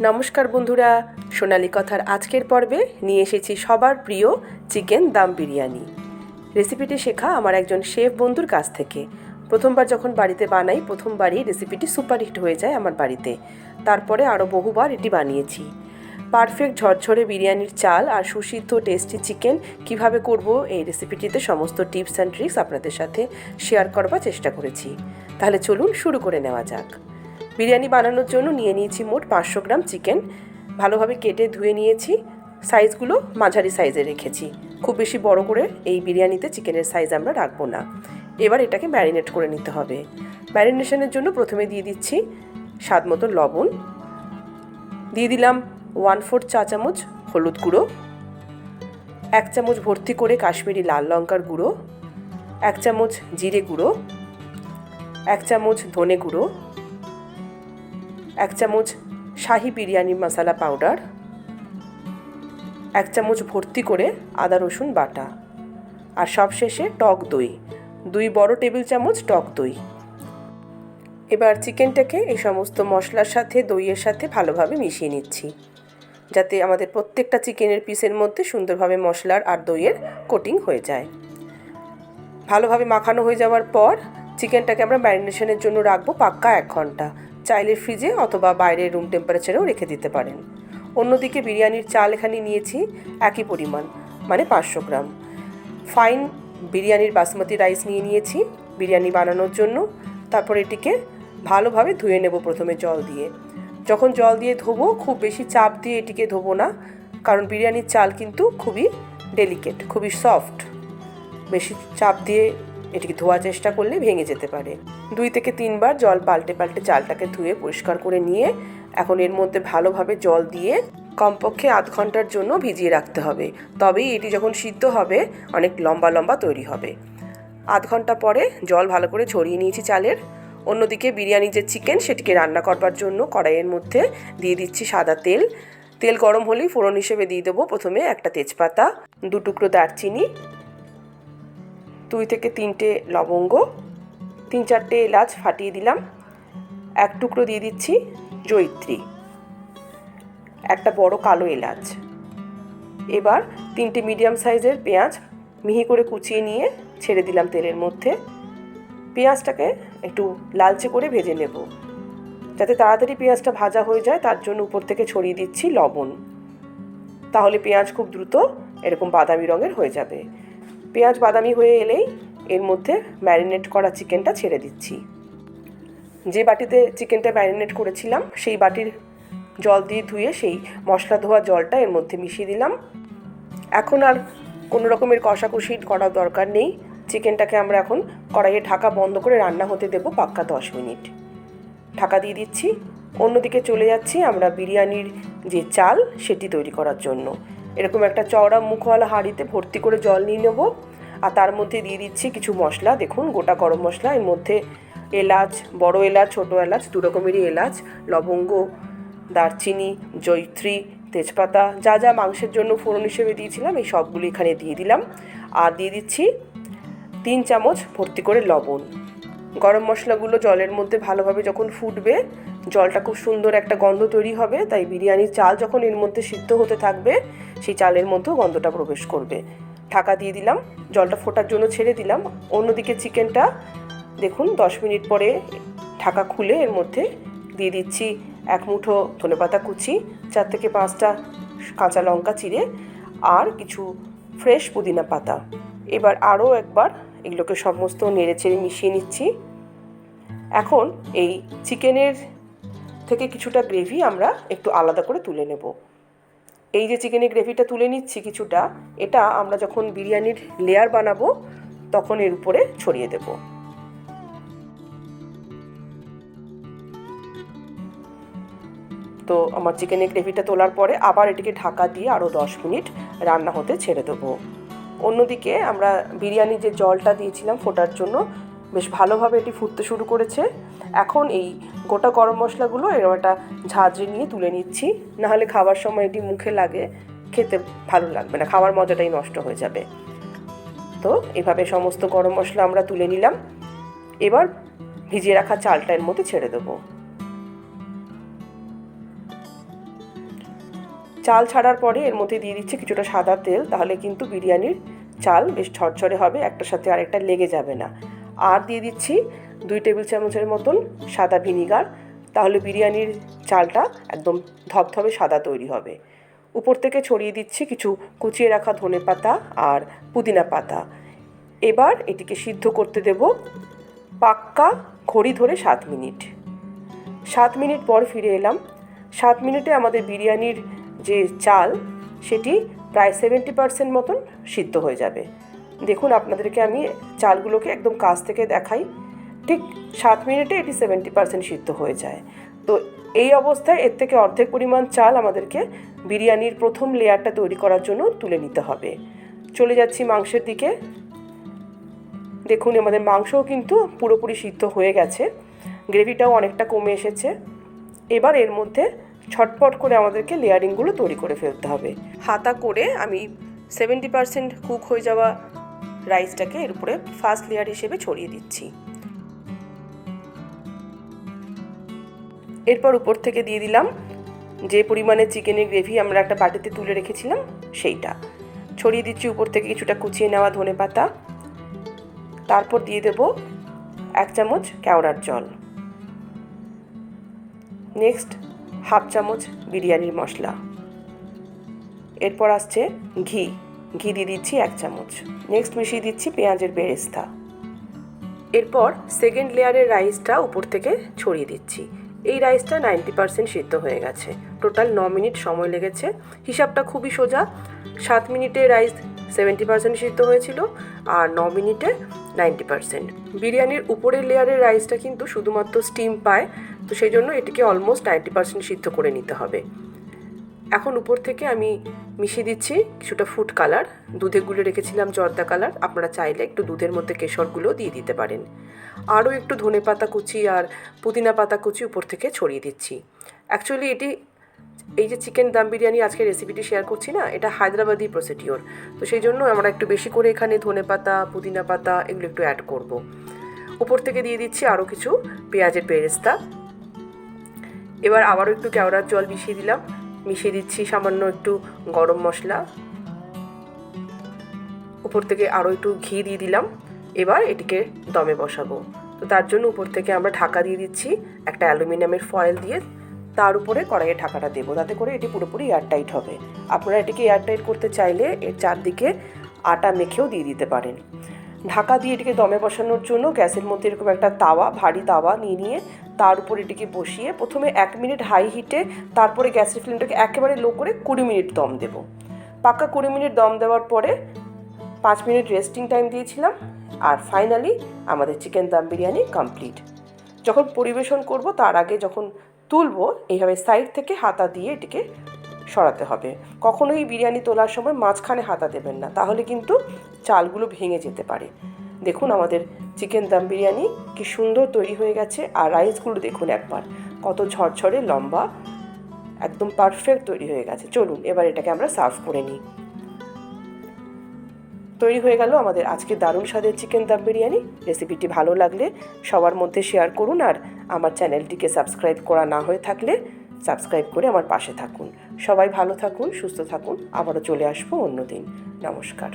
নমস্কার বন্ধুরা, সোনালী কথার আজকের পর্বে নিয়ে এসেছি সবার প্রিয় চিকেন দাম বিরিয়ানি। রেসিপিটি শেখা আমার একজন শেফ বন্ধুর কাছ থেকে। প্রথমবার যখন বাড়িতে বানাই, প্রথমবারই রেসিপিটি সুপারহিট হয়ে যায় আমার বাড়িতে। তারপরে আরও বহুবার এটি বানিয়েছি। পারফেক্ট ঝরঝরে বিরিয়ানির চাল আর সুসিদ্ধ টেস্টি চিকেন কিভাবে করব, এই রেসিপিটিতে সমস্ত টিপস অ্যান্ড ট্রিক্স আপনাদের সাথে শেয়ার করবার চেষ্টা করেছি। তাহলে চলুন শুরু করে নেওয়া যাক। বিরিয়ানি বানানোর জন্য নিয়ে নিয়েছি মোট 500 গ্রাম চিকেন। ভালোভাবে কেটে ধুয়ে নিয়েছি। সাইজগুলো মাঝারি সাইজে রেখেছি। খুব বেশি বড় করে এই বিরিয়ানিতে চিকেনের সাইজ আমরা রাখবো না। এবার এটাকে ম্যারিনেট করে নিতে হবে। ম্যারিনেশনের জন্য প্রথমে দিয়ে দিচ্ছি স্বাদ মতো লবণ, দিয়ে দিলাম 1/4 চা চামচ হলুদ গুঁড়ো, 1 চামচ ভর্তি করে কাশ্মীরি লাল লঙ্কার গুঁড়ো, 1 চামচ জিরে গুঁড়ো, 1 চামচ ধনে গুঁড়ো, 1 চামচ শাহি বিরিয়ানি মশলা পাউডার, 1 চামচ ভর্তি করে আদা রসুন বাটা, আর সবশেষে টক দই, 2 বড় টেবিল চামচ টক দই। এবার চিকেনটাকে এই সমস্ত মশলার সাথে দইয়ের সাথে ভালোভাবে মিশিয়ে নিচ্ছি, যাতে আমাদের প্রত্যেকটা চিকেনের পিসের মধ্যে সুন্দরভাবে মশলার আর দইয়ের কোটিং হয়ে যায়। ভালোভাবে মাখানো হয়ে যাওয়ার পর চিকেনটাকে আমরা ম্যারিনেশনের জন্য রাখবো পাক্কা 1 ঘন্টা। চাইলে ফ্রিজে অথবা বাইরের রুম টেম্পারেচারেও রেখে দিতে পারেন। অন্যদিকে বিরিয়ানির চাল এখানে নিয়েছি একই পরিমাণ, মানে 500 গ্রাম। ফাইন বিরিয়ানির বাসমতি রাইস নিয়েছি বিরিয়ানি বানানোর জন্য। তারপর এটিকে ভালোভাবে ধুয়ে নেব প্রথমে জল দিয়ে। যখন জল দিয়ে ধোবো, খুব বেশি চাপ দিয়ে এটিকে ধোবো না, কারণ বিরিয়ানির চাল কিন্তু খুবই ডেলিকেট, খুবই সফট। বেশি চাপ দিয়ে এটিকে ধোয়ার চেষ্টা করলে ভেঙে যেতে পারে। 2 থেকে 3 বার জল পাল্টে পাল্টে চালটাকে ধুয়ে পরিষ্কার করে নিয়ে এখন এর মধ্যে ভালোভাবে জল দিয়ে কমপক্ষে আধ ঘন্টার জন্য ভিজিয়ে রাখতে হবে। তবেই এটি যখন সিদ্ধ হবে অনেক লম্বা লম্বা তৈরি হবে। আধ ঘন্টা পরে জল ভালো করে ঝরিয়ে নিয়েছি চালের। অন্যদিকে বিরিয়ানি যে চিকেন, সেটিকে রান্না করবার জন্য কড়াইয়ের মধ্যে দিয়ে দিচ্ছি সাদা তেল। তেল গরম হলেই ফোড়ন হিসেবে দিয়ে দেবো প্রথমে একটা তেজপাতা, 2 টুকরো দারচিনি, 2 থেকে 3টে লবঙ্গ, 3-4টে এলাচ ফাটিয়ে দিলাম, 1 টুকরো দিয়ে দিচ্ছি জয়িত্রী, একটা বড় কালো এলাচ। এবার 3টে মিডিয়াম সাইজের পেঁয়াজ মিহি করে কুচিয়ে নিয়ে ছেড়ে দিলাম তেলের মধ্যে। পেঁয়াজটাকে একটু লালচে করে ভেজে নেব। যাতে তাড়াতাড়ি পেঁয়াজটা ভাজা হয়ে যায়, তার জন্য উপর থেকে ছড়িয়ে দিচ্ছি লবণ। তাহলে পেঁয়াজ খুব দ্রুত এরকম বাদামি রঙের হয়ে যাবে। পেঁয়াজ বাদামি হয়ে এলেই এর মধ্যে ম্যারিনেট করা চিকেনটা ছেড়ে দিচ্ছি। যে বাটিতে চিকেনটা ম্যারিনেট করেছিলাম, সেই বাটির জল দিয়ে ধুয়ে সেই মশলা ধোয়া জলটা এর মধ্যে মিশিয়ে দিলাম। এখন আর কোনো রকমের কষাকষি করার দরকার নেই। চিকেনটাকে আমরা এখন কড়াইয়ে ঢাকা বন্ধ করে রান্না হতে দেব পাক্কা 10 মিনিট। ঢাকা দিয়ে দিচ্ছি। অন্যদিকে চলে যাচ্ছি আমরা বিরিয়ানির যে চাল, সেটি তৈরি করার জন্য। এরকম একটা চওড়া মুখওয়ালা হাঁড়িতে ভর্তি করে জল নিয়ে নেব, আর তার মধ্যে দিয়ে দিচ্ছি কিছু মশলা। দেখুন, গোটা গরম মশলা, এর মধ্যে এলাচ, বড় এলাচ, ছোটো এলাচ, 2 রকমেরই এলাচ, লবঙ্গ, দারচিনি, জয়িত্রী, তেজপাতা, যা যা মাংসের জন্য ফোড়ন হিসেবে দিয়েছিলাম, এই সবগুলো এখানে দিয়ে দিলাম। আর দিয়ে দিচ্ছি 3 চামচ ভর্তি করে লবণ। গরম মশলাগুলো জলের মধ্যে ভালোভাবে যখন ফুটবে, জলটা খুব সুন্দর একটা গন্ধ তৈরি হবে। তাই বিরিয়ানির চাল যখন এর মধ্যে সিদ্ধ হতে থাকবে, সেই চালের মধ্যেও গন্ধটা প্রবেশ করবে। ঢাকা দিয়ে দিলাম, জলটা ফোটার জন্য ছেড়ে দিলাম। অন্যদিকে চিকেনটা দেখুন 10 মিনিট পরে ঢাকা খুলে এর মধ্যে দিয়ে দিচ্ছি 1 মুঠো ধনেপাতা কুচি, 4 থেকে 5টা কাঁচা লঙ্কা চিড়ে, আর কিছু ফ্রেশ পুদিনা পাতা। এবার আরও একবার এগুলোকে সমস্ত নেড়েচেড়ে মিশিয়ে নিচ্ছি। এখন এই চিকেনের থেকে কিছুটা গ্রেভি আমরা একটু আলাদা করে তুলে নেব। এই যে চিকেনের গ্রেভিটা তুলে নিচ্ছি কিছুটা, এটা আমরা যখন বিরিয়ানির লেয়ার বানাবো তখন এর উপরে ছড়িয়ে দেব। তো আমার চিকেনের গ্রেভিটা তোলার পরে আবার এটিকে ঢাকা দিয়ে আরও 10 মিনিট রান্না হতে ছেড়ে দেবো। অন্যদিকে আমরা বিরিয়ানির যে জলটা দিয়েছিলাম ফোটার জন্য, বেশ ভালোভাবে এটি ফুটতে শুরু করেছে। এখন এই গোটা গরম মশলাগুলো এরকম একটা ঝাঁঝরি নিয়ে তুলে নিচ্ছি, নাহলে খাবার সময় এটি মুখে লাগে, খেতে ভালো লাগবে না, খাওয়ার মজাটাই নষ্ট হয়ে যাবে। তো এভাবে সমস্ত গরম মশলা আমরা তুলে নিলাম। এবার ভিজিয়ে রাখা চালটা এর মধ্যে ছেড়ে দেবো। চাল ছাড়ার পরে এর মধ্যে দিয়ে দিচ্ছি কিছুটা সাদা তেল, তাহলে কিন্তু বিরিয়ানির চাল বেশ ঝরঝরে হবে, একটার সাথে আরেকটা লেগে যাবে না। আর দিয়ে দিচ্ছি 2 টেবিল চামচের মতন সাদা ভিনিগার, তাহলে বিরিয়ানির চালটা একদম ধবধবে সাদা তৈরি হবে। উপর থেকে ছড়িয়ে দিচ্ছি কিছু কুচিয়ে রাখা ধনেপাতা আর পুদিনা পাতা। এবার এটিকে সিদ্ধ করতে দেব পাক্কা ঘড়ি ধরে 7 মিনিট। 7 মিনিট পর ফিরে এলাম। 7 মিনিটে আমাদের বিরিয়ানির যে চাল সেটি প্রায় 70% মতন সিদ্ধ হয়ে যাবে। দেখুন, আপনাদেরকে আমি চালগুলোকে একদম কাছ থেকে দেখাই। ঠিক 7 মিনিটে এটি 70% সিদ্ধ হয়ে যায়। তো এই অবস্থায় এর থেকে অর্ধেক পরিমাণ চাল আমাদেরকে বিরিয়ানির প্রথম লেয়ারটা তৈরি করার জন্য তুলে নিতে হবে। চলে যাচ্ছি মাংসের দিকে। দেখুন, আমাদের মাংসও কিন্তু পুরোপুরি সিদ্ধ হয়ে গেছে, গ্রেভিটাও অনেকটা কমে এসেছে। এবার এর মধ্যে ছটপট করে আমাদেরকে লেয়ারিংগুলো তৈরি করে ফেলতে হবে। হাতা করে আমি 70% কুক হয়ে যাওয়া রাইসটাকে এর উপরে ফার্স্ট লেয়ার হিসেবে ছড়িয়ে দিচ্ছি। এরপর উপর থেকে দিয়ে দিলাম যে পরিমাণে চিকেনের গ্রেভি আমরা একটা বাটিতে তুলে রেখেছিলাম সেইটা। ছড়িয়ে দিচ্ছি উপর থেকে কিছুটা কুচিয়ে নেওয়া ধনেপাতা। তারপর দিয়ে দেব 1 চামচ কেওড়ার জল। নেক্সট হাফ চামচ বিরিয়ানির মশলা। এরপর আসছে ঘি দিয়ে দিচ্ছি 1 চামচ। নেক্সট মিশিয়ে দিচ্ছি পেঁয়াজের বেরেস্তা। এরপর সেকেন্ড লেয়ারের রাইসটা উপর থেকে ছড়িয়ে দিচ্ছি। এই রাইসটা 90% সিদ্ধ হয়ে গেছে। টোটাল 9 মিনিট সময় লেগেছে। হিসাবটা খুবই সোজা। 7 মিনিটে রাইস 70% সিদ্ধ হয়েছিল আর 9 মিনিটে 90%। বিরিয়ানির উপরের লেয়ারের রাইসটা কিন্তু শুধুমাত্র স্টিম পায়, তো সেই জন্য এটিকে অলমোস্ট 90% সিদ্ধ করে নিতে হবে। এখন উপর থেকে আমি মিশিয়ে দিচ্ছি কিছুটা ফুড কালার। দুধে গুলে রেখেছিলাম জর্দা কালার, আপনারা চাইলে একটু দুধের মধ্যে কেশরগুলো দিয়ে দিতে পারেন। আরও একটু ধনেপাতা কুচি আর পুদিনা পাতা কুচি উপর থেকে ছড়িয়ে দিচ্ছি। অ্যাকচুয়ালি এই যে চিকেন দম বিরিয়ানি আজকে রেসিপিটি শেয়ার করছি না, এটা হায়দ্রাবাদি প্রসিডিওর, তো সেই জন্য আমরা একটু বেশি করে এখানে ধনেপাতা পুদিনা পাতা এগুলো একটু অ্যাড করব। উপর থেকে দিয়ে দিচ্ছি আরও কিছু পেঁয়াজের বেরেস্তা। এবার আবারও একটু কেওড়ার জল মিশিয়ে দিলাম। মিশিয়ে দিচ্ছি সামান্য একটু গরম মশলা। উপর থেকে আরও একটু ঘি দিয়ে দিলাম। এবার এটিকে দমে বসাবো। তো তার জন্য উপর থেকে আমরা ঢাকা দিয়ে দিচ্ছি একটা অ্যালুমিনিয়ামের ফয়েল দিয়ে। তার উপরে কড়াইয়ে ঢাকাটা দেবো, তাতে করে এটি পুরোপুরি এয়ারটাইট হবে। আপনারা এটিকে এয়ারটাইট করতে চাইলে এর চারদিকে আটা মেখেও দিয়ে দিতে পারেন। ঢাকা দিয়ে এটিকে দমে বসানোর জন্য গ্যাসের মধ্যে এরকম একটা তাওয়া, ভারী তাওয়া নিয়ে তার উপর এটিকে বসিয়ে প্রথমে 1 মিনিট হাই হিটে, তারপরে গ্যাসের ফ্লেমটাকে একেবারে লো করে 20 মিনিট দম দেব। পাক্কা 20 মিনিট দম দেওয়ার পরে 5 মিনিট রেস্টিং টাইম দিয়েছিলাম। আর ফাইনালি আমাদের চিকেন দম বিরিয়ানি কমপ্লিট। যখন পরিবেশন করব তার আগে যখন তুলব, এইভাবে সাইড থেকে হাতা দিয়ে এটিকে সরাতে হবে। কখনোই বিরিয়ানি তোলার সময় মাঝখানে হাতা দেবেন না, তাহলে কিন্তু চালগুলো ভেঙে যেতে পারে। দেখুন আমাদের চিকেন দম বিরিয়ানি কি সুন্দর তৈরি হয়ে গেছে। আর রাইসগুলো দেখুন একবার, কত ঝরঝরে লম্বা, একদম পারফেক্ট তৈরি হয়ে গেছে। চলুন এবার এটাকে আমরা সার্ভ করে নিই। তৈরি হয়ে গেল আমাদের আজকে দারুণ স্বাদের চিকেন দম বিরিয়ানি। রেসিপিটি ভালো লাগলে সবার মধ্যে শেয়ার করুন, আর আমার চ্যানেলটিকে সাবস্ক্রাইব করা না হয়ে থাকলে সাবস্ক্রাইব করে আমার পাশে থাকুন। সবাই ভালো থাকুন, সুস্থ থাকুন। আবারও চলে আসবো অন্য দিন। নমস্কার।